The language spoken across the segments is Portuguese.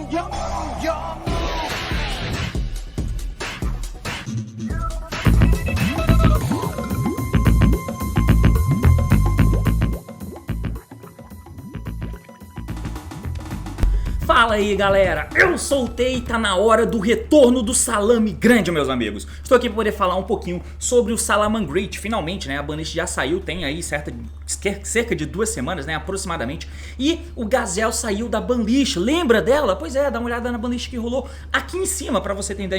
Yum, yum. Fala aí galera, eu sou o Tei e tá na hora do retorno do Salame Grande, meus amigos. Estou aqui para poder falar um pouquinho sobre o Salamangreat. Finalmente, né, a banlist já saiu, tem aí cerca de 2 semanas, né, aproximadamente. E o Gazel saiu da banlist, lembra dela? Pois é, dá uma olhada na banlist que rolou aqui em cima para você tentar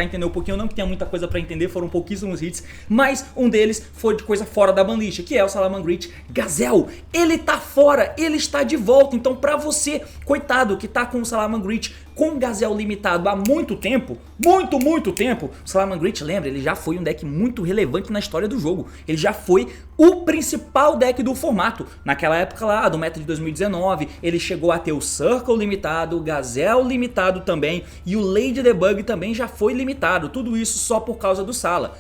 entender um pouquinho. Não que tenha muita coisa para entender, foram pouquíssimos hits, mas um deles foi de coisa fora da banlist, que é o Salamangreat Gazel. Ele tá fora, ele está de volta, então pra você, coitado, que tá com o Salamangreat com Gazel limitado há muito tempo, muito tempo, o Salamangreat, lembra, ele já foi um deck muito relevante na história do jogo. Ele já foi o principal deck do formato. Naquela época lá, do meta de 2019, ele chegou a ter o Circle limitado, o Gazel limitado também, e o Lady Debug também já foi limitado. Tudo isso só por causa do Sala.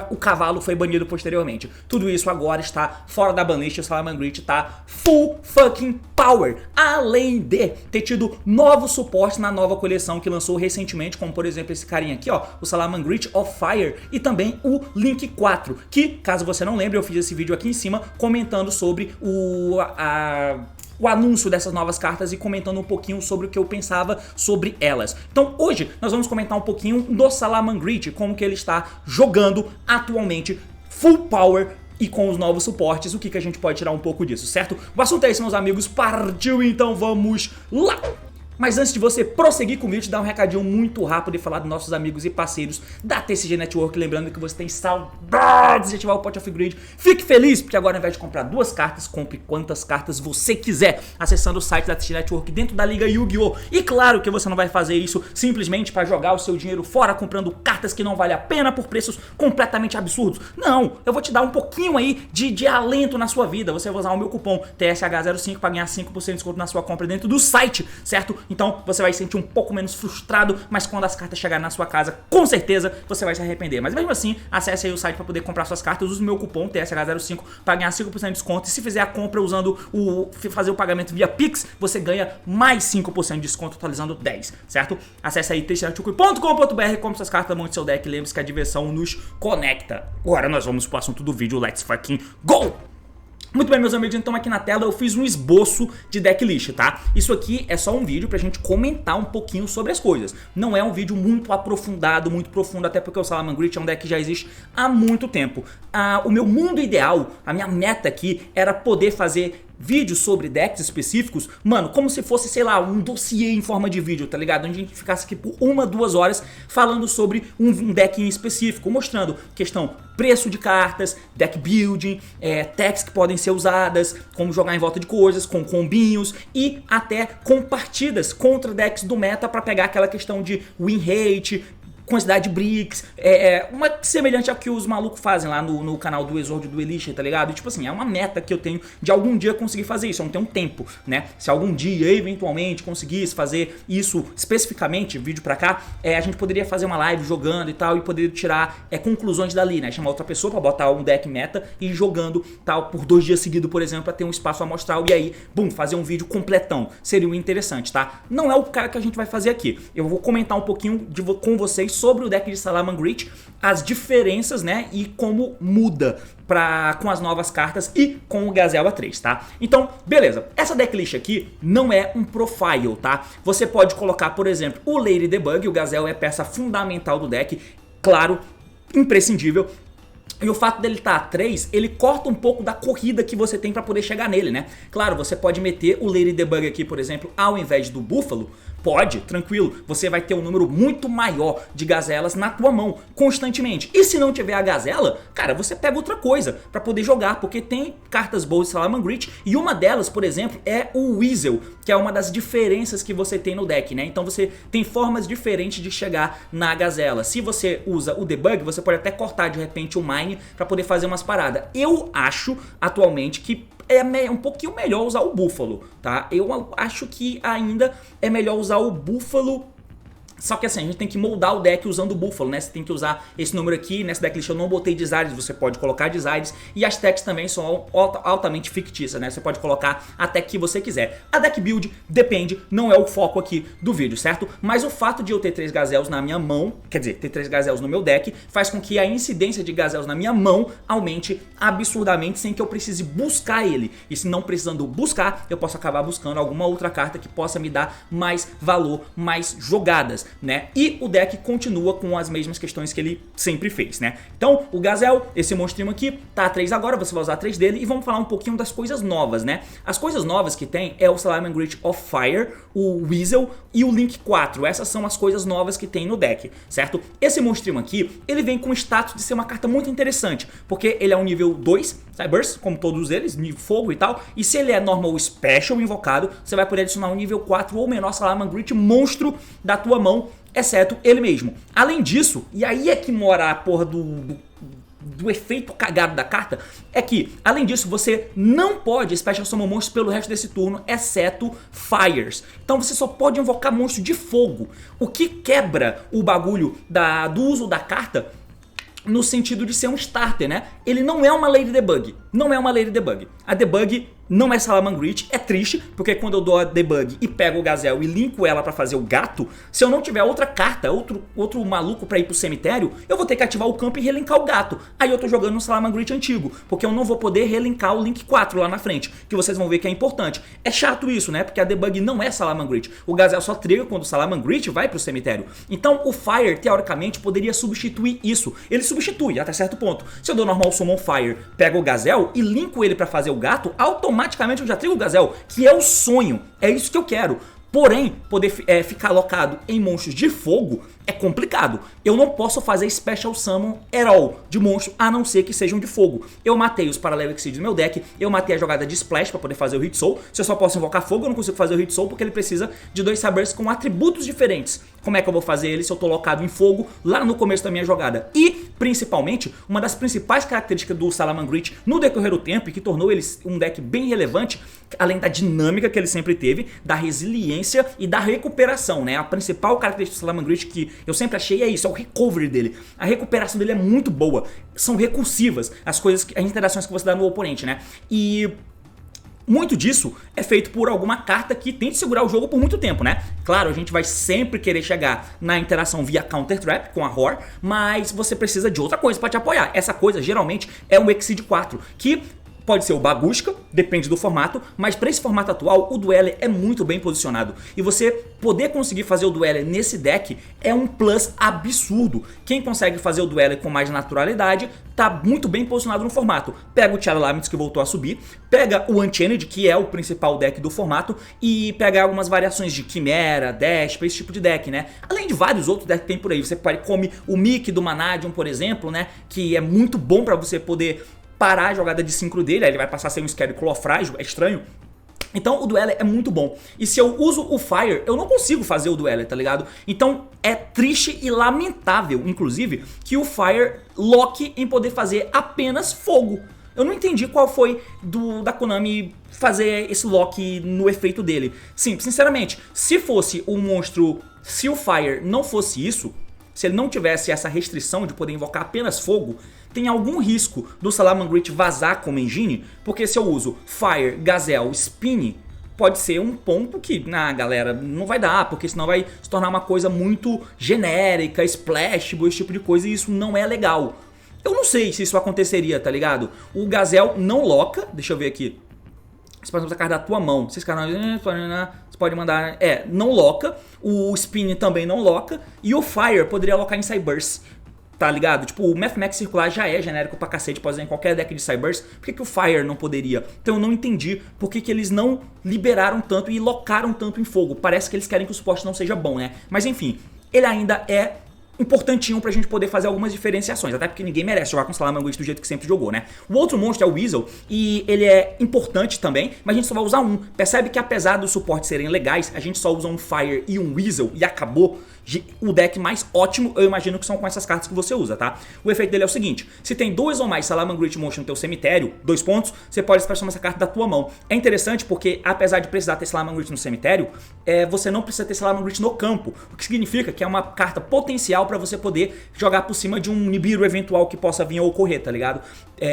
O cavalo foi banido posteriormente. Tudo isso agora está fora da banlist. O Salamangreat tá full fucking power. Além de ter tido novos suportes na nova coleção que lançou recentemente, como por exemplo esse carinha aqui, ó, o Salamangreat of Fire, e também o Link 4, que, caso você não lembre, eu fiz esse vídeo aqui em cima comentando sobre o anúncio dessas novas cartas e comentando um pouquinho sobre o que eu pensava sobre elas. Então hoje nós vamos comentar um pouquinho do Salamangreat, como que ele está jogando atualmente, full power e com os novos suportes, o que a gente pode tirar um pouco disso, certo? O assunto é esse, meus amigos, partiu, então vamos lá! Mas antes de você prosseguir comigo, te dar um recadinho muito rápido e falar dos nossos amigos e parceiros da TCG Network. Lembrando que você tem saudades de ativar o Pot of Greed. Fique feliz, porque agora ao invés de comprar 2 cartas, compre quantas cartas você quiser, acessando o site da TCG Network dentro da Liga Yu-Gi-Oh! E claro que você não vai fazer isso simplesmente para jogar o seu dinheiro fora comprando cartas que não valem a pena por preços completamente absurdos. Não, eu vou te dar um pouquinho aí de alento na sua vida. Você vai usar o meu cupom TSH05 para ganhar 5% de desconto na sua compra dentro do site, certo? Então você vai se sentir um pouco menos frustrado, mas quando as cartas chegarem na sua casa, com certeza você vai se arrepender. Mas mesmo assim, acesse aí o site para poder comprar suas cartas, use o meu cupom TSH05 para ganhar 5% de desconto. E se fizer a compra usando fazer o pagamento via Pix, você ganha mais 5% de desconto, atualizando 10, certo? Acesse aí tchatchuku.com.br, compre suas cartas, monte seu deck, lembre-se que a diversão nos conecta. Agora nós vamos pro assunto do vídeo, let's fucking go! Muito bem, meus amigos, então aqui na tela eu fiz um esboço de decklist, tá? Isso aqui é só um vídeo pra gente comentar um pouquinho sobre as coisas. Não é um vídeo muito aprofundado, muito profundo, até porque o Salamangreat é um deck que já existe há muito tempo. O meu mundo ideal, a minha meta aqui era poder fazer vídeos sobre decks específicos, mano, como se fosse, sei lá, um dossiê em forma de vídeo, tá ligado? Onde a gente ficasse aqui por 1, 2 horas falando sobre um deck em específico, mostrando questão preço de cartas, deck building, techs que podem ser usadas, como jogar em volta de coisas, com combinhos e até com partidas contra decks do meta pra pegar aquela questão de win rate, quantidade de bricks, uma semelhante ao que os malucos fazem lá no canal do Exordio do Elisha, tá ligado? E, tipo assim, é uma meta que eu tenho de algum dia conseguir fazer isso, eu não tenho um tempo, né? Se algum dia, eventualmente, conseguisse fazer isso especificamente, vídeo pra cá, a gente poderia fazer uma live jogando e tal, e poder tirar conclusões dali, né? Chamar outra pessoa pra botar um deck meta e ir jogando tal, por 2 dias seguidos, por exemplo, pra ter um espaço amostral e aí, bum, fazer um vídeo completão. Seria interessante, tá? Não é o cara que a gente vai fazer aqui. Eu vou comentar um pouquinho com vocês sobre o deck de Salamangreat, as diferenças, né, e como muda com as novas cartas e com o Gazel A3, tá? Então, beleza, essa decklist aqui não é um profile, tá? Você pode colocar, por exemplo, o Lady Debug, o Gazel é peça fundamental do deck, claro, imprescindível. E o fato dele estar a 3, ele corta um pouco da corrida que você tem pra poder chegar nele, né? Claro, você pode meter o Lady Debug aqui, por exemplo, ao invés do Búfalo. Pode, tranquilo, você vai ter um número muito maior de gazelas na tua mão, constantemente. E se não tiver a gazela, cara, você pega outra coisa pra poder jogar, porque tem cartas boas de Salamangreat, e uma delas, por exemplo, é o Weasel, que é uma das diferenças que você tem no deck, né? Então você tem formas diferentes de chegar na gazela. Se você usa o Debug, você pode até cortar de repente o Mine pra poder fazer umas paradas. Eu acho, atualmente, que é um pouquinho melhor usar o Búfalo, tá? Eu acho que ainda é melhor usar o Búfalo Só que assim, a gente tem que moldar o deck usando o Búfalo, né? Você tem que usar esse número aqui, nessa decklist eu não botei Desires, você pode colocar Desires. E as techs também são altamente fictícias, né? Você pode colocar a tech que você quiser. A deck build depende, não é o foco aqui do vídeo, certo? Mas o fato de eu ter 3 Gazelles na minha mão, quer dizer, ter 3 Gazelles no meu deck, faz com que a incidência de Gazelles na minha mão aumente absurdamente sem que eu precise buscar ele. E se não precisando buscar, eu posso acabar buscando alguma outra carta que possa me dar mais valor, mais jogadas, né? E o deck continua com as mesmas questões que ele sempre fez, né? Então, o Gazelle, esse monstrinho aqui, tá a 3 agora, você vai usar 3 dele e vamos falar um pouquinho das coisas novas, né? As coisas novas que tem é o Salamangreat of Fire, o Weasel e o Link 4. Essas são as coisas novas que tem no deck, certo? Esse monstrinho aqui, ele vem com o status de ser uma carta muito interessante, porque ele é um nível 2 Cyburst, como todos eles, nível fogo e tal, e se ele é normal special invocado, você vai poder adicionar um nível 4 ou menor Salamangreat monstro da tua mão, exceto ele mesmo. Além disso, e aí é que mora a porra do efeito cagado da carta, é que, além disso, você não pode Special Summon monstros pelo resto desse turno, exceto Fires. Então você só pode invocar monstro de fogo, o que quebra o bagulho do uso da carta no sentido de ser um starter, né? Ele não é uma Lady Debug, não é uma Lady Debug. A Debug não é Salamangreat, é triste, porque quando eu dou a Debug e pego o Gazelle e linko ela pra fazer o gato, se eu não tiver outra carta, outro maluco pra ir pro cemitério, eu vou ter que ativar o campo e relinkar o gato. Aí eu tô jogando um Salamangreat antigo, porque eu não vou poder relinkar o Link 4 lá na frente, que vocês vão ver que é importante. É chato isso, né? Porque a Debug não é Salamangreat. O Gazelle só trigger quando o Salamangreat vai pro cemitério. Então o Fire, teoricamente, poderia substituir isso. Ele substitui até certo ponto. Se eu dou normal Summon Fire, pego o Gazelle e linko ele pra fazer o gato, automaticamente eu já trigo o Gazelle, que é o sonho, é isso que eu quero. Porém, poder ficar alocado em monstros de fogo é complicado. Eu não posso fazer Special Summon at all de monstro, a não ser que sejam de fogo. Eu matei os Parallel Exceed do meu deck, eu matei a jogada de Splash para poder fazer o Hit Soul. Se eu só posso invocar fogo, eu não consigo fazer o Hit Soul porque ele precisa de 2 Cybursts com atributos diferentes. Como é que eu vou fazer ele se eu tô locado em fogo lá no começo da minha jogada? E, principalmente, uma das principais características do Salamangreat no decorrer do tempo e que tornou ele um deck bem relevante, além da dinâmica que ele sempre teve, da resiliência e da recuperação, né? A principal característica do Salamangreat que eu sempre achei é isso, é o recovery dele. A recuperação dele é muito boa, são recursivas as interações que você dá no oponente, né? E muito disso é feito por alguma carta que tente segurar o jogo por muito tempo, né? Claro, a gente vai sempre querer chegar na interação via Counter Trap com a Roar, mas você precisa de outra coisa para te apoiar. Essa coisa geralmente é um Exceed 4, que pode ser o Bagushka, depende do formato, mas para esse formato atual o Dweller é muito bem posicionado. E você poder conseguir fazer o Dweller nesse deck é um plus absurdo. Quem consegue fazer o Dweller com mais naturalidade tá muito bem posicionado no formato. Pega o Tiara Laments, que voltou a subir, pega o Unchained, que é o principal deck do formato, e pega algumas variações de Quimera, Dash, pra esse tipo de deck, né? Além de vários outros decks que tem por aí. Você come o Mick do Manadium, por exemplo, né? Que é muito bom para você poder parar a jogada de synchro dele, aí ele vai passar a ser um Scarecrow frágil, é estranho. Então o Dweller é muito bom. E se eu uso o Fire, eu não consigo fazer o Dweller, tá ligado? Então é triste e lamentável, inclusive, que o Fire loque em poder fazer apenas fogo. Eu não entendi qual foi da Konami fazer esse lock no efeito dele. Sim, sinceramente, se fosse um monstro, se o Fire não fosse isso, se ele não tivesse essa restrição de poder invocar apenas fogo, tem algum risco do Salamangreat vazar como engine, porque se eu uso Fire, Gazelle, Spin, pode ser um ponto que, galera, não vai dar, porque senão vai se tornar uma coisa muito genérica, splashable, esse tipo de coisa, e isso não é legal. Eu não sei se isso aconteceria, tá ligado? O Gazelle não loca, deixa eu ver aqui. Você pode usar a carta da tua mão. Você pode mandar. Não loca. O Spin também não loca. E o Fire poderia locar em Cyburst. Tá ligado? Tipo, o Mathmax circular já é genérico pra cacete, pode usar em qualquer deck de Cyburst. Por que o Fire não poderia? Então eu não entendi por que eles não liberaram tanto e locaram tanto em fogo. Parece que eles querem que o suporte não seja bom, né? Mas enfim, ele ainda é importantinho pra gente poder fazer algumas diferenciações, até porque ninguém merece jogar com Salamangreat do jeito que sempre jogou, né? O outro monstro é o Weasel, e ele é importante também, mas a gente só vai usar um. Percebe que apesar dos suportes serem legais, a gente só usa um Fire e um Weasel e acabou. O deck mais ótimo, eu imagino que são com essas cartas que você usa, tá? O efeito dele é o seguinte, se tem 2 ou mais Salamangreat Monstros no teu cemitério, 2 pontos, você pode transformar essa carta da tua mão. É interessante porque, apesar de precisar ter Salamangreat no cemitério, você não precisa ter Salamangreat no campo, o que significa que é uma carta potencial pra você poder jogar por cima de um Nibiru eventual que possa vir a ocorrer, tá ligado?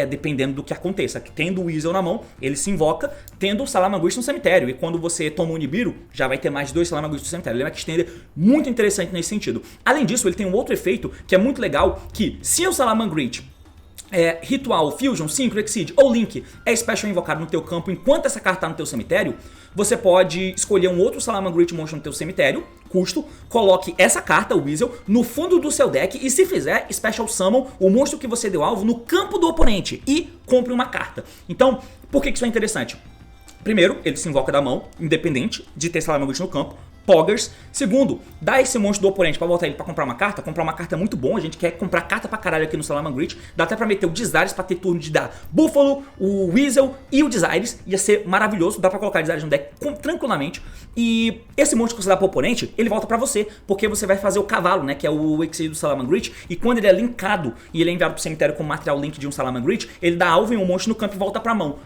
Dependendo do que aconteça. Tendo o Weasel na mão, ele se invoca, tendo o Salamangreat no cemitério, e quando você toma o Nibiru, já vai ter mais 2 Salamangreat no cemitério. Ele é uma extender muito interessante nesse sentido. Além disso, ele tem um outro efeito que é muito legal, que se o Salamangreat Ritual, Fusion, Synchro, Exceed ou Link é special invocado no teu campo enquanto essa carta tá no teu cemitério, você pode escolher um outro Salamangreat Monstro no teu cemitério, custo, coloque essa carta, o Weasel, no fundo do seu deck e se fizer, Special Summon o monstro que você deu alvo no campo do oponente e compre uma carta. Então, por que isso é interessante? Primeiro, ele se invoca da mão, independente de ter Salamangreat no campo. Poggers. Segundo, dá esse monstro do oponente pra voltar ele pra comprar uma carta. Comprar uma carta é muito bom, a gente quer comprar carta pra caralho aqui no Salamangreat. Dá até pra meter o Desires pra ter turno de dar Buffalo, o Weasel e o Desires. Ia ser maravilhoso, dá pra colocar Desires no deck tranquilamente. E esse monstro que você dá pro oponente, ele volta pra você, porque você vai fazer o cavalo, né, que é o Exceed do Salamangreat. E quando ele é linkado e ele é enviado pro cemitério com material link de um Salamangreat, ele dá alvo em um monstro no campo e volta pra mão.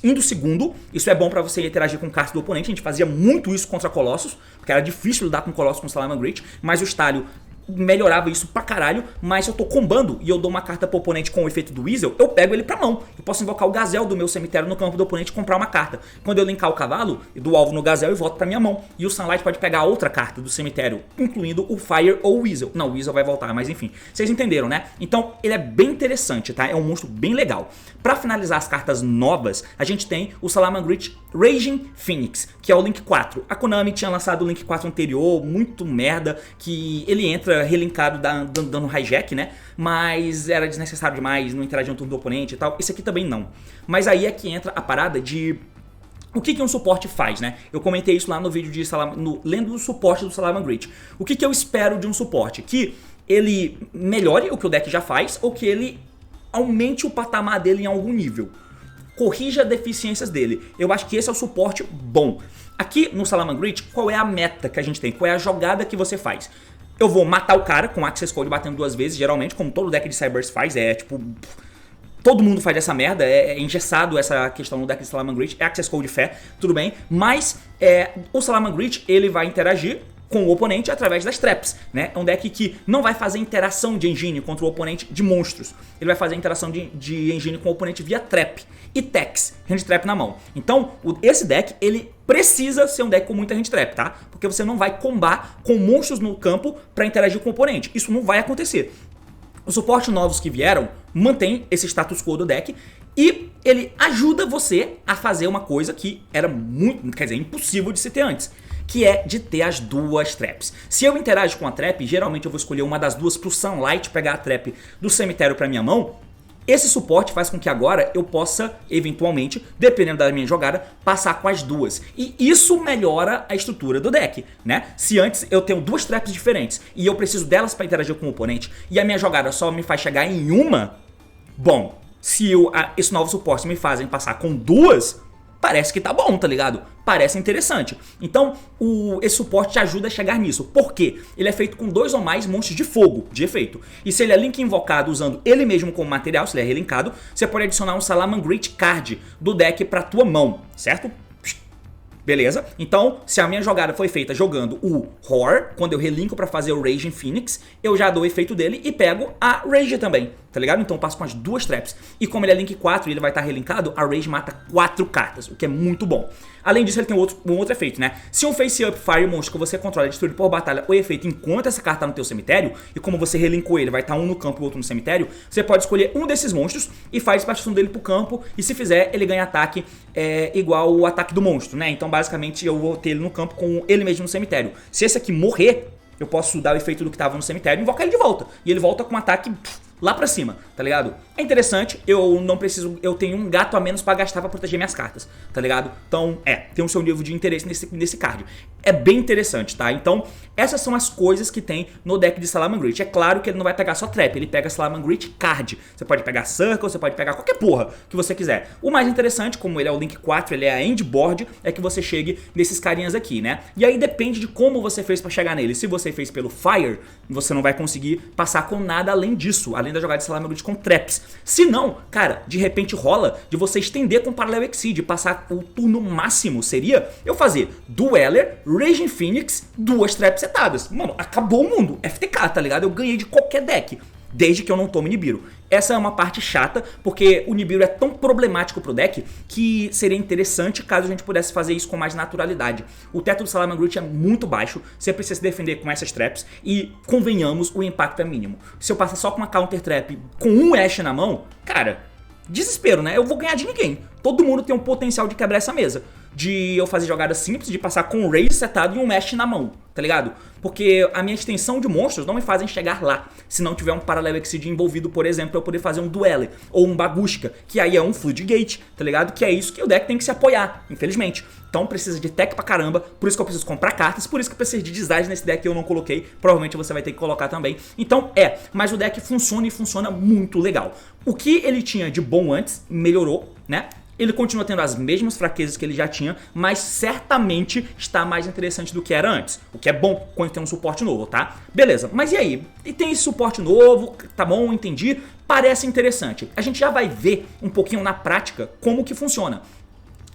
Indo segundo, isso é bom pra você interagir com cartas do oponente. A gente fazia muito isso contra Colossus, porque era difícil lidar com Colossus com Salamangreat, mas o Stálio melhorava isso pra caralho. Mas se eu tô combando e eu dou uma carta pro oponente com o efeito do Weasel, eu pego ele pra mão. Eu posso invocar o Gazelle do meu cemitério no campo do oponente e comprar uma carta. Quando eu linkar o cavalo, eu dou alvo no Gazelle e volto pra minha mão. E o Sunlight pode pegar outra carta do cemitério, incluindo o Fire ou o Weasel. Não, o Weasel vai voltar, mas enfim. Vocês entenderam, né? Então, ele é bem interessante, tá? É um monstro bem legal. Pra finalizar as cartas novas, a gente tem o Salamangreat Raging Phoenix, que é o Link 4. A Konami tinha lançado o Link 4 anterior, muito merda, que ele entra relinkado dando hijack, né? Mas era desnecessário demais, não interagia no turno do oponente e tal. Esse aqui também não. Mas aí é que entra a parada de o que um suporte faz, né? Eu comentei isso lá no vídeo de lendo o suporte do Salamangreat. O que eu espero de um suporte? Que ele melhore o que o deck já faz ou que ele aumente o patamar dele em algum nível. Corrija deficiências dele. Eu acho que esse é o suporte bom. Aqui no Salamangreat, qual é a meta que a gente tem? Qual é a jogada que você faz? Eu vou matar o cara com Access Code batendo 2 vezes, geralmente, como todo deck de Cyberse faz, tipo... Todo mundo faz essa merda, é engessado essa questão no deck de Salamangreat, é Access Code fé, tudo bem, mas o Salamangreat, ele vai interagir com o oponente através das traps, né? É um deck que não vai fazer interação de engine contra o oponente de monstros. Ele vai fazer interação de engine com o oponente via trap e Tex, hand trap na mão. Então, esse deck, ele precisa ser um deck com muita hand trap, tá? Porque você não vai combar com monstros no campo pra interagir com o oponente. Isso não vai acontecer. Os suportes novos que vieram mantém esse status quo do deck e ele ajuda você a fazer uma coisa que era muito, quer dizer, impossível de se ter antes, que é de ter as 2 traps. Se eu interajo com a trap, geralmente eu vou escolher uma das 2 pro Sunlight pegar a trap do cemitério pra minha mão. Esse suporte faz com que agora eu possa, eventualmente, dependendo da minha jogada, passar com as 2. E isso melhora a estrutura do deck, né? Se antes eu tenho 2 traps diferentes e eu preciso delas para interagir com o oponente e a minha jogada só me faz chegar em uma, bom, se esse novo suporte me fazem passar com 2, parece que tá bom, tá ligado? Parece interessante. Então, esse suporte te ajuda a chegar nisso. Por quê? Ele é feito com 2 ou mais monstros de fogo, de efeito. E se ele é link invocado usando ele mesmo como material, se ele é relinkado, você pode adicionar um Salamangreat card do deck pra tua mão, certo? Beleza? Então, se a minha jogada foi feita jogando o Horror, quando eu relinco pra fazer o Raging Phoenix, eu já dou o efeito dele e pego a Rage também, tá ligado? Então eu passo com as 2 traps. E como ele é Link 4 e ele vai estar relinkado, a Rage mata 4 cartas, o que é muito bom. Além disso, ele tem um outro efeito, né? Se um Face Up Fire monstro que você controla é destruído por batalha ou efeito enquanto essa carta tá no teu cemitério, e como você relinkou ele, vai estar um no campo e o outro no cemitério, você pode escolher um desses monstros e faz partição dele pro campo, e se fizer, ele ganha ataque igual o ataque do monstro, né? Então, basicamente, eu vou ter ele no campo com ele mesmo no cemitério. Se esse aqui morrer, eu posso dar o efeito do que tava no cemitério e invocar ele de volta. E ele volta com um ataque lá pra cima, tá ligado? É interessante, eu não preciso, eu tenho um gato a menos pra gastar pra proteger minhas cartas, tá ligado? Então, tem o seu nível de interesse nesse card. É bem interessante, tá? Então, essas são as coisas que tem no deck de Salamangreat. É claro que ele não vai pegar só Trap, ele pega Salamangreat Card. Você pode pegar Circle, você pode pegar qualquer porra que você quiser. O mais interessante, como ele é o Link 4, ele é a End Board, é que você chegue nesses carinhas aqui, né? E aí depende de como você fez pra chegar nele. Se você fez pelo Fire, você não vai conseguir passar com nada além disso, além da jogada de Salamangreat com Traps. Se não, cara, de repente rola de você estender com Parallel Exceed, passar o turno máximo seria eu fazer Dueler, Raging Phoenix, 2 Traps setadas. Mano, acabou o mundo. FTK, tá ligado? Eu ganhei de qualquer deck, desde que eu não tome Nibiru. Essa é uma parte chata, porque o Nibiru é tão problemático pro deck que seria interessante caso a gente pudesse fazer isso com mais naturalidade. O teto do Salamangreat é muito baixo, você precisa se defender com essas traps e, convenhamos, o impacto é mínimo. Se eu passar só com uma counter trap com um Ash na mão, cara, desespero, né? Eu vou ganhar de ninguém. Todo mundo tem um potencial de quebrar essa mesa. De eu fazer jogadas simples, de passar com um Rage setado e um Mesh na mão, tá ligado? Porque a minha extensão de monstros não me fazem chegar lá, se não tiver um Parallel Exceed envolvido, por exemplo, pra eu poder fazer um Dueler ou um Bagushka, que aí é um Floodgate, tá ligado? Que é isso que o deck tem que se apoiar, infelizmente. Então precisa de tech pra caramba, por isso que eu preciso comprar cartas, por isso que eu preciso de design nesse deck que eu não coloquei, provavelmente você vai ter que colocar também. Então mas o deck funciona e funciona muito legal. O que ele tinha de bom antes, melhorou, né? Ele continua tendo as mesmas fraquezas que ele já tinha, mas certamente está mais interessante do que era antes. O que é bom quando tem um suporte novo, tá? Beleza, mas e aí? E tem esse suporte novo, tá bom, entendi. Parece interessante. A gente já vai ver um pouquinho na prática como que funciona.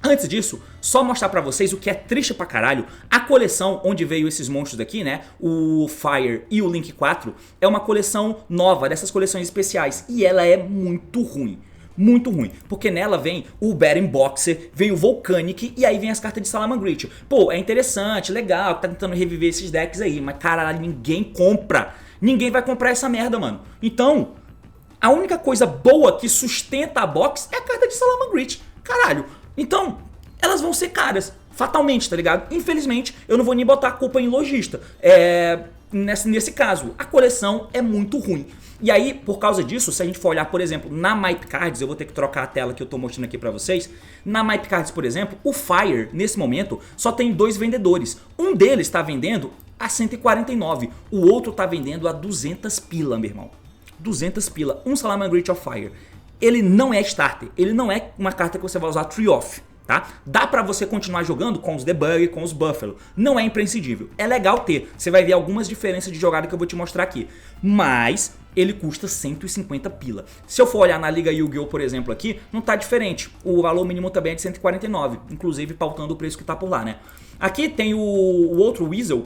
Antes disso, só mostrar pra vocês o que é triste pra caralho. A coleção onde veio esses monstros daqui, né? O Fire e o Link 4, é uma coleção nova, dessas coleções especiais. E ela é muito ruim. Muito ruim, porque nela vem o Baron Boxer, vem o Volcanic e aí vem as cartas de Salamangreat. Pô, é interessante, legal, tá tentando reviver esses decks aí, mas caralho, ninguém compra. Ninguém vai comprar essa merda, mano. Então, a única coisa boa que sustenta a box é a carta de Salamangreat. Caralho. Então, elas vão ser caras, fatalmente, tá ligado? Infelizmente, eu não vou nem botar a culpa em lojista. Nesse caso, a coleção é muito ruim. E aí, por causa disso, se a gente for olhar, por exemplo, na Mype Cards, eu vou ter que trocar a tela que eu tô mostrando aqui pra vocês. Na Mype Cards, por exemplo, o Fire, nesse momento, só tem 2 vendedores. Um deles tá vendendo a 149, o outro tá vendendo a 200 pila, meu irmão. 200 pila, um Salamangreat of Fire. Ele não é starter, ele não é uma carta que você vai usar tree-off. Tá? Dá pra você continuar jogando com os debug, com os buffalo. Não é imprescindível. É legal ter. Você vai ver algumas diferenças de jogada que eu vou te mostrar aqui. Mas ele custa 150 pila. Se eu for olhar na Liga Yu-Gi-Oh, por exemplo, aqui, não tá diferente. O valor mínimo também é de 149. Inclusive pautando o preço que tá por lá, né? Aqui tem o outro Weasel.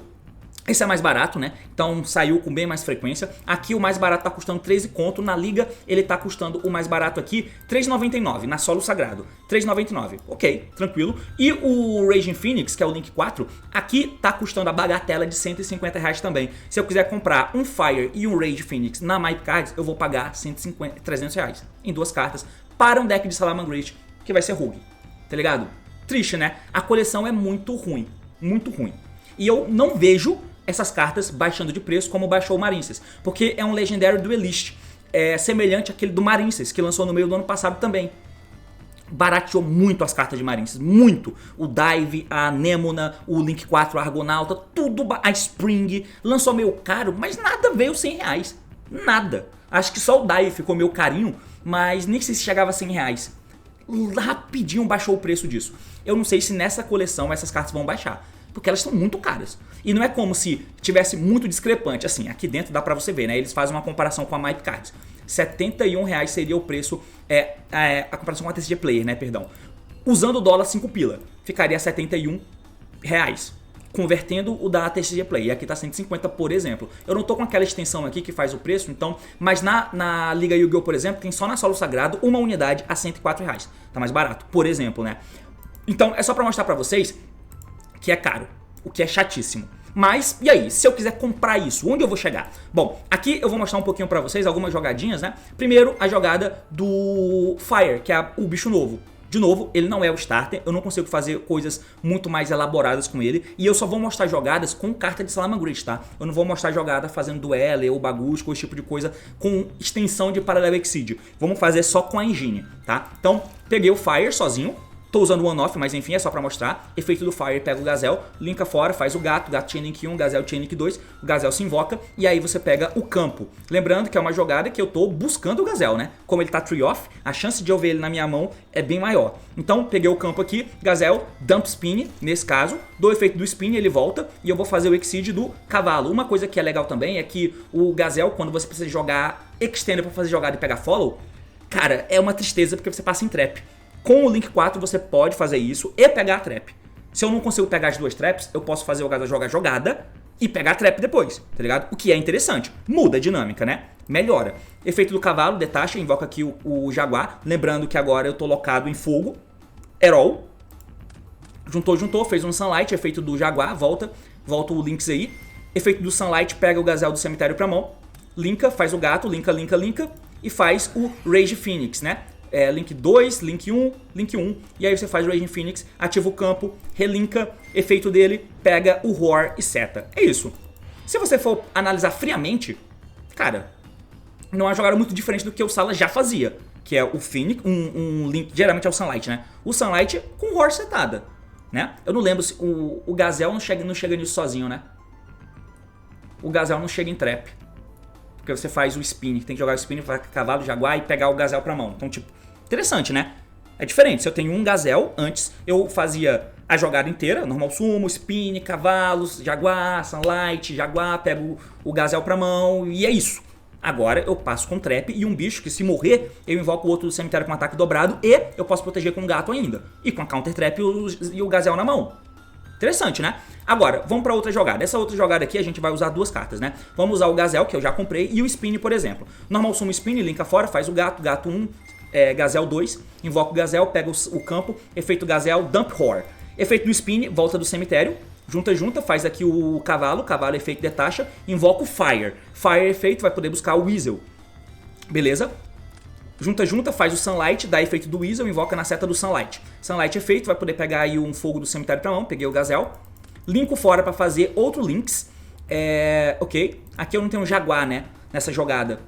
Esse é mais barato, né? Então saiu com bem mais frequência. Aqui o mais barato tá custando 13 conto. Na liga ele tá custando o mais barato aqui 3,99 na Solo Sagrado. 3,99. Ok, tranquilo. E o Raging Phoenix, que é o Link 4, aqui tá custando a bagatela de 150 reais também. Se eu quiser comprar um Fire e um Rage Phoenix na Mype Cards, eu vou pagar 300 reais em 2 cartas para um deck de Salamangreat que vai ser Rogue. Tá ligado? Triste, né? A coleção é muito ruim. Muito ruim. E eu não vejo essas cartas baixando de preço como baixou o Marincess, porque é um Legendary Duelist, semelhante àquele do Marincess, que lançou no meio do ano passado também. Barateou muito as cartas de Marincess, muito. O Dive, a Nemona, o Link 4, a Argonauta, tudo, a Spring, lançou meio caro, mas nada veio 100 reais, nada. Acho que só o Dive ficou meio carinho, mas nem sei se chegava a 100 reais. Rapidinho baixou o preço disso. Eu não sei se nessa coleção essas cartas vão baixar, porque elas são muito caras. E não é como se tivesse muito discrepante. Assim, aqui dentro dá pra você ver, né? Eles fazem uma comparação com a Mype Cards. R$71 seria o preço, a comparação com a TCG Player, né? Perdão. Usando o dólar 5 pila, ficaria R$71. Convertendo o da TCG Player. E aqui tá 150, por exemplo. Eu não tô com aquela extensão aqui que faz o preço, então... Mas na Liga Yu-Gi-Oh, por exemplo, tem só na Solo Sagrado uma unidade a R$104. Tá mais barato, por exemplo, né? Então, é só pra mostrar pra vocês que é caro, o que é chatíssimo. Mas, e aí, se eu quiser comprar isso, onde eu vou chegar? Bom, aqui eu vou mostrar um pouquinho pra vocês algumas jogadinhas, né? Primeiro, a jogada do Fire, que é o bicho novo. De novo, ele não é o starter, eu não consigo fazer coisas muito mais elaboradas com ele, e eu só vou mostrar jogadas com carta de Salamangreat, tá? Eu não vou mostrar jogada fazendo duelo ou bagusco, esse tipo de coisa com extensão de Parallel Exceed. Vamos fazer só com a engine, tá? Então, peguei o Fire sozinho. Tô usando o One-Off, mas enfim, é só pra mostrar. Efeito do Fire, pega o Gazelle, linka fora, faz o gato Chain Link 1, Gazelle Chain Link 2, o Gazelle se invoca, e aí você pega o campo. Lembrando que é uma jogada que eu tô buscando o Gazelle, né? Como ele tá Tree Off, a chance de eu ver ele na minha mão é bem maior. Então, peguei o campo aqui, Gazelle, Dump Spin, nesse caso, dou o efeito do Spin, ele volta, e eu vou fazer o Exceed do cavalo. Uma coisa que é legal também é que o Gazelle, quando você precisa jogar Extender pra fazer jogada e pegar Follow, cara, é uma tristeza porque você passa em Trap. Com o Link 4 você pode fazer isso e pegar a trap. Se eu não consigo pegar as duas traps, eu posso fazer o Gazelle jogar jogada e pegar a trap depois, tá ligado? O que é interessante. Muda a dinâmica, né? Melhora. Efeito do cavalo, detacha, invoca aqui o Jaguar. Lembrando que agora eu tô locado em fogo. Herol. Juntou, fez um Sunlight, efeito do Jaguar, volta o Lynx aí. Efeito do Sunlight, pega o Gazelle do cemitério pra mão. Linka, faz o gato, linka e faz o Rage Phoenix, né? Link 2, Link 1, Link 1, e aí você faz o Raging Phoenix, ativa o campo, relinka, efeito dele, pega o Roar e seta. É isso. Se você for analisar friamente, cara, não é uma jogada muito diferente do que o Sala já fazia, que é o Phoenix, um Link, geralmente é o Sunlight, né? O Sunlight com Roar setada, né? Eu não lembro se o Gazelle não chega nisso sozinho, né? O Gazelle não chega em trap. Porque você faz o spin, tem que jogar o spin, cavalo, jaguar e pegar o Gazelle pra mão. Então, tipo, interessante, né? É diferente. Se eu tenho um Gazelle, antes eu fazia a jogada inteira, normal sumo, spin, cavalos, jaguar, sunlight, jaguar, pego o Gazelle pra mão e é isso. Agora eu passo com trap e um bicho que se morrer, eu invoco o outro do cemitério com ataque dobrado e eu posso proteger com um gato ainda. E com a counter trap e o Gazelle na mão. Interessante, né? Agora, vamos para outra jogada. Essa outra jogada aqui a gente vai usar duas cartas, né? Vamos usar o Gazelle, que eu já comprei, e o Spin, por exemplo. Normal sumo Spin, linka fora, faz o gato, gato 1, Gazelle 2, invoca o Gazelle, pega o campo, efeito Gazelle, Dump Roar. Efeito do Spin, volta do cemitério, junta, faz aqui o cavalo, efeito detacha, invoca o Fire. Fire efeito, vai poder buscar o Weasel. Beleza? Junta, faz o Sunlight, dá efeito do Weasel, invoca na seta do Sunlight. Sunlight efeito, vai poder pegar aí um fogo do cemitério pra mão, peguei o Gazelle. Linko fora pra fazer outro Lynx. Ok, aqui eu não tenho Jaguar, né, nessa jogada.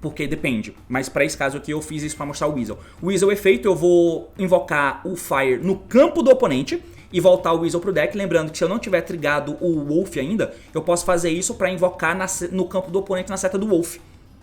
Porque depende, mas pra esse caso aqui eu fiz isso pra mostrar o Weasel. O Weasel efeito, eu vou invocar o Fire no campo do oponente e voltar o Weasel pro deck. Lembrando que se eu não tiver trigado o Wolf ainda, eu posso fazer isso pra invocar no campo do oponente na seta do Wolf.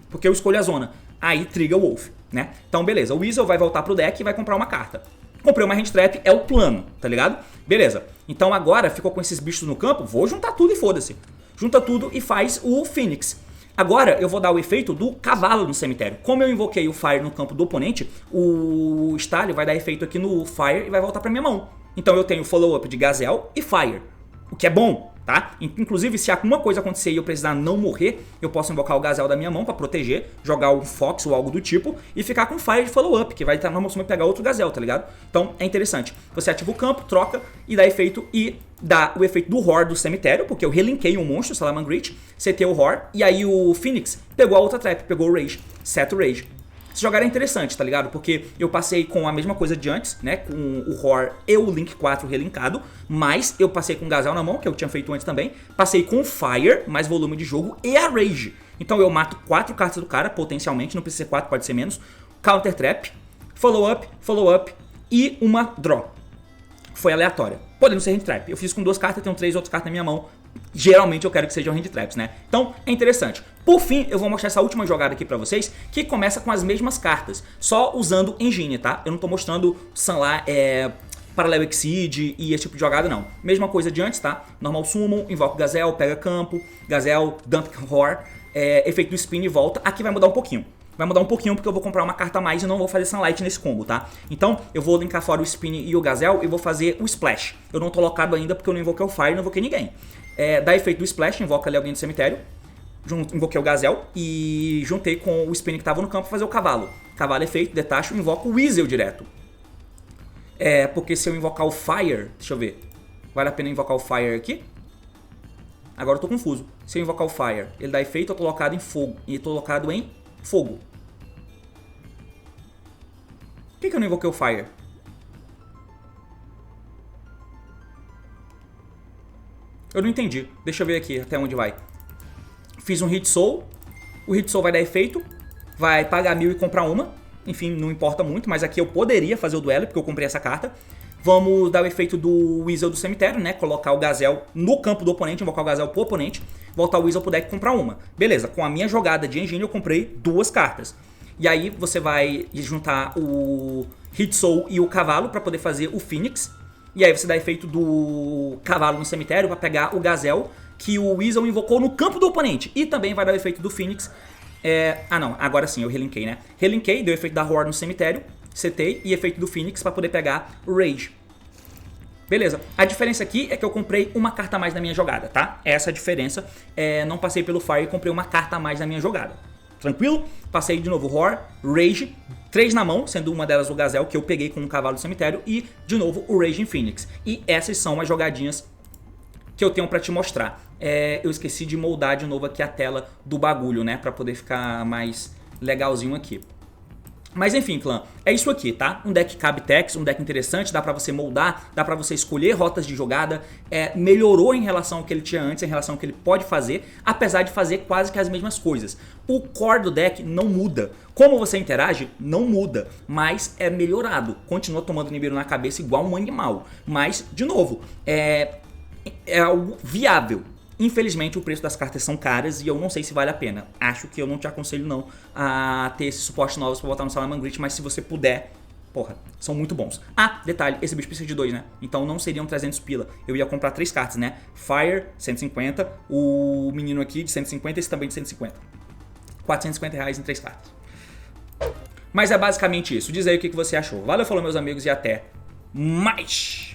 Porque eu escolho a zona. Aí triga o Wolf, né? Então beleza, o Weasel vai voltar pro deck e vai comprar uma carta. Comprei uma hand trap, é o plano, tá ligado? Beleza. Então agora ficou com esses bichos no campo, vou juntar tudo e foda-se. Junta tudo e faz o Phoenix. Agora eu vou dar o efeito do cavalo no cemitério. Como eu invoquei o Fire no campo do oponente, o Stallion vai dar efeito aqui no Fire e vai voltar pra minha mão. Então eu tenho follow-up de Gazelle e Fire, o que é bom, tá? Inclusive, se alguma coisa acontecer e eu precisar não morrer, eu posso invocar o Gazelle da minha mão pra proteger, jogar um Fox ou algo do tipo e ficar com Fire de follow-up, que vai estar normal e pegar outro Gazelle, tá ligado? Então é interessante. Você ativa o campo, troca e dá efeito e dá o efeito do Roar do cemitério, porque eu relinquei um monstro, Salamangreat, setei o Roar e aí o Phoenix pegou a outra trap, pegou o Rage, seta o Rage. Essa jogada é interessante, tá ligado? Porque eu passei com a mesma coisa de antes, né? Com o Roar e o Link 4 relinkado, mas eu passei com o Gazelle na mão, que eu tinha feito antes também. Passei com o Fire, mais volume de jogo, e a Rage. Então eu mato 4 cartas do cara, potencialmente, não precisa ser 4, pode ser menos. Counter Trap, follow-up e uma Draw. Foi aleatória, podendo ser Hand Trap. Eu fiz com 2 cartas, tenho 3 outras cartas na minha mão. Geralmente eu quero que sejam Hand Traps, né? Então é interessante. Por fim, eu vou mostrar essa última jogada aqui pra vocês, que começa com as mesmas cartas, só usando Engine, tá? Eu não tô mostrando Parallel Exceed e esse tipo de jogada, não. Mesma coisa de antes, tá? Normal Summon, invoca o Gazelle, pega campo, Gazelle, Dump Roar, efeito do Spin e volta. Aqui vai mudar um pouquinho. Vai mudar um pouquinho porque eu vou comprar uma carta a mais e não vou fazer Sunlight nesse combo, tá? Então eu vou linkar fora o Spin e o Gazelle e vou fazer o Splash. Eu não tô locado ainda porque eu não invoquei o Fire e não invoquei ninguém. Dá efeito do Splash, invoca ali alguém do cemitério. Invoquei o Gazelle e juntei com o Spin que tava no campo pra fazer o cavalo. Cavalo efeito, detacho, invoco o Weasel direto. Porque se eu invocar o Fire, deixa eu ver, vale a pena invocar o Fire aqui? Agora eu tô confuso. Se eu invocar o Fire, ele dá efeito, eu tô locado em fogo. E tô locado em fogo. Por que eu não invoquei o Fire? Eu não entendi. Deixa eu ver aqui até onde vai. Fiz um Hit Soul. O Hit Soul vai dar efeito. Vai pagar 1000 e comprar uma. Enfim, não importa muito, mas aqui eu poderia fazer o duelo, porque eu comprei essa carta. Vamos dar o efeito do Weasel do cemitério, né? Colocar o Gazelle no campo do oponente, invocar o Gazelle pro oponente, voltar o Weasel pro deck e comprar uma. Beleza, com a minha jogada de engine eu comprei 2 cartas. E aí você vai juntar o Hit Soul e o cavalo para poder fazer o Phoenix. E aí você dá efeito do cavalo no cemitério para pegar o Gazelle, que o Weasel invocou no campo do oponente. E também vai dar o efeito do Phoenix. Ah não, agora sim, eu relinkei, né? Relinkei, deu efeito da Horde no cemitério, setei, e efeito do Phoenix para poder pegar o Rage. Beleza, a diferença aqui é que eu comprei uma carta a mais na minha jogada, tá? Essa é a diferença, não passei pelo Fire e comprei uma carta a mais na minha jogada. Tranquilo? Passei de novo Horde, Rage, 3 na mão, sendo uma delas o Gazelle, que eu peguei com o cavalo do cemitério, e de novo o Rage em Phoenix. E essas são as jogadinhas que eu tenho pra te mostrar. Eu esqueci de moldar de novo aqui a tela do bagulho, né? Pra poder ficar mais legalzinho aqui. Mas enfim, clã, é isso aqui, tá? Um deck cabe techs, um deck interessante, dá pra você moldar, dá pra você escolher rotas de jogada, melhorou em relação ao que ele tinha antes, em relação ao que ele pode fazer, apesar de fazer quase que as mesmas coisas. O core do deck não muda. Como você interage, não muda, mas é melhorado. Continua tomando Nibiru na cabeça igual um animal. Mas, de novo, é algo viável. Infelizmente o preço das cartas são caras e eu não sei se vale a pena. Acho que eu não te aconselho não a ter esses suportes novos pra botar no Salamangreat, mas se você puder, porra, são muito bons. Ah, detalhe, esse bicho precisa de 2, né? Então não seriam 300 pila. Eu ia comprar 3 cartas, né? Fire, 150, o menino aqui de 150 e esse também de 150. 450 reais em 3 cartas. Mas é basicamente isso. Diz aí o que você achou. Valeu, falou meus amigos e até mais!